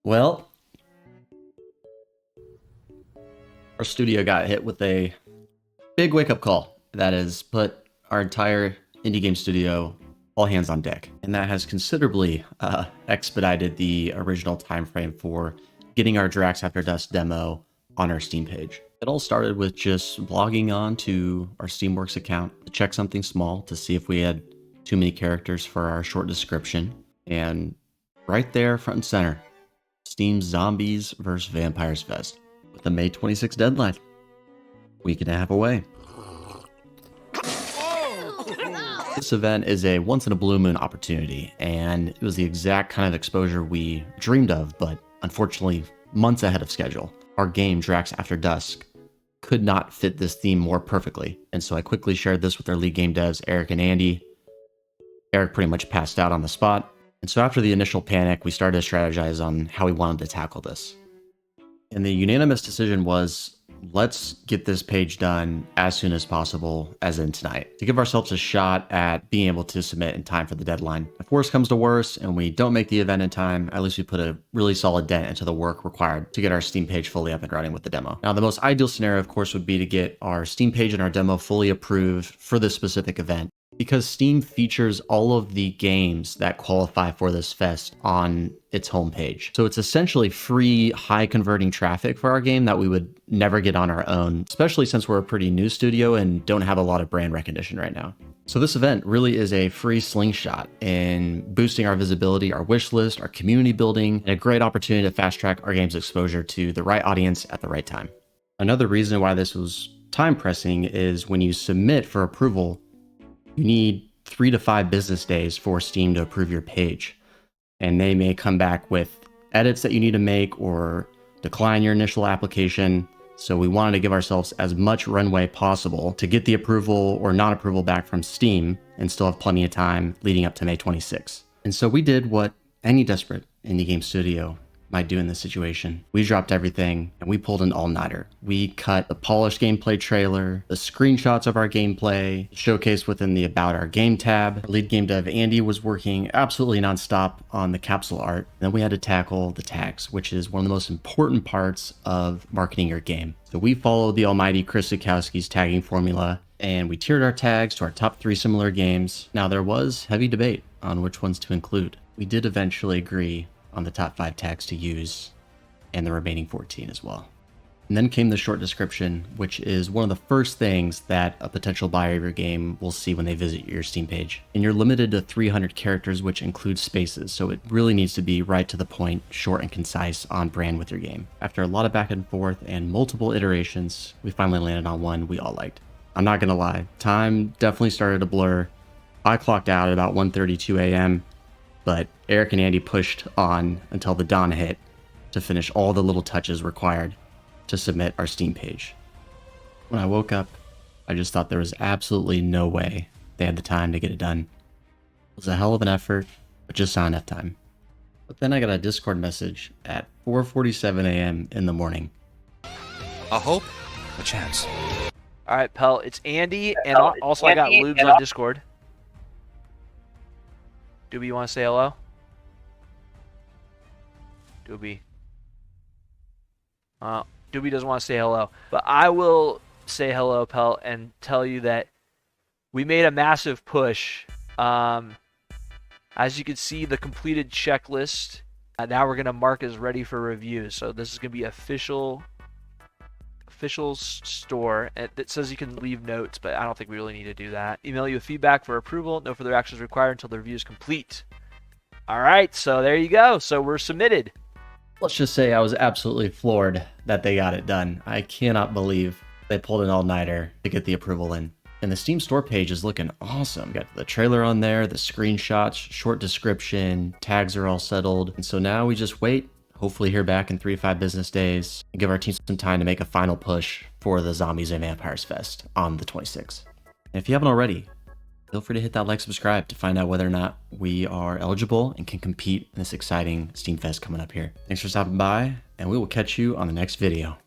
Well, our studio got hit with a big wake-up call that has put our entire indie game studio all hands on deck, and that has considerably expedited the original time frame for getting our Dracs After Dusk demo on our Steam page. It all started with just logging on to our Steamworks account to check something small to see if we had too many characters for our short description, and right there, front and center, Steam's Zombies vs. Vampires Fest with a May 26th deadline. Week and a half away. This event is a once in a blue moon opportunity, and it was the exact kind of exposure we dreamed of, but unfortunately months ahead of schedule. Our game, Dracs After Dusk, could not fit this theme more perfectly, and so I quickly shared this with our lead game devs, Eric and Andy. Eric pretty much passed out on the spot, and so after the initial panic, we started to strategize on how we wanted to tackle this. And the unanimous decision was, let's get this page done as soon as possible, as in tonight, to give ourselves a shot at being able to submit in time for the deadline. If worse comes to worse and we don't make the event in time, at least we put a really solid dent into the work required to get our Steam page fully up and running with the demo. Now, the most ideal scenario, of course, would be to get our Steam page and our demo fully approved for this specific event, because Steam features all of the games that qualify for this fest on its homepage. So it's essentially free, high converting traffic for our game that we would never get on our own, especially since we're a pretty new studio and don't have a lot of brand recognition right now. So this event really is a free slingshot in boosting our visibility, our wish list, our community building, and a great opportunity to fast track our game's exposure to the right audience at the right time. Another reason why this was time pressing is when you submit for approval, you need 3 to 5 business days for Steam to approve your page. And they may come back with edits that you need to make or decline your initial application. So we wanted to give ourselves as much runway possible to get the approval or non-approval back from Steam and still have plenty of time leading up to May 26th. And so we did what any desperate indie game studio might do in this situation. We dropped everything and we pulled an all-nighter. We cut the polished gameplay trailer, the screenshots of our gameplay, showcased within the About Our Game tab. Our lead game dev Andy was working absolutely nonstop on the capsule art. Then we had to tackle the tags, which is one of the most important parts of marketing your game. So we followed the almighty Chris Zukowski's tagging formula, and we tiered our tags to our top 3 similar games. Now, there was heavy debate on which ones to include. We did eventually agree on the top 5 tags to use, and the remaining 14 as well. And then came the short description, which is one of the first things that a potential buyer of your game will see when they visit your Steam page. And you're limited to 300 characters, which includes spaces, so it really needs to be right to the point, short and concise, on brand with your game. After a lot of back and forth and multiple iterations, we finally landed on one we all liked. I'm not gonna lie, time definitely started to blur. I clocked out at about 1:32 a.m., but Eric and Andy pushed on until the dawn hit to finish all the little touches required to submit our Steam page. When I woke up, I just thought there was absolutely no way they had the time to get it done. It was a hell of an effort, but just not enough time. But then I got a Discord message at 4:47 a.m. in the morning. A hope, a chance. All right, Pell, it's Andy, and also I got Lubes on Discord. Doobie, you want to say hello? Doobie. Doobie doesn't want to say hello. But I will say hello, Pell, and tell you that we made a massive push. As you can see, the completed checklist. Now we're going to mark as ready for review. So this is going to be official store. It says you can leave notes, but I don't think we really need to do that. Email you with feedback for approval. No further action is required until the review is complete. All right, so there you go. So we're submitted. Let's just say I was absolutely floored that they got it done. I cannot believe they pulled an all-nighter to get the approval in. And the Steam store page is looking awesome. Got the trailer on there, the screenshots, short description, tags are all settled. And so now we just wait. Hopefully hear back in 3 to 5 business days and give our team some time to make a final push for the Zombies and Vampires Fest on the 26th. And if you haven't already, feel free to hit that like, subscribe to find out whether or not we are eligible and can compete in this exciting Steam Fest coming up here. Thanks for stopping by, and we will catch you on the next video.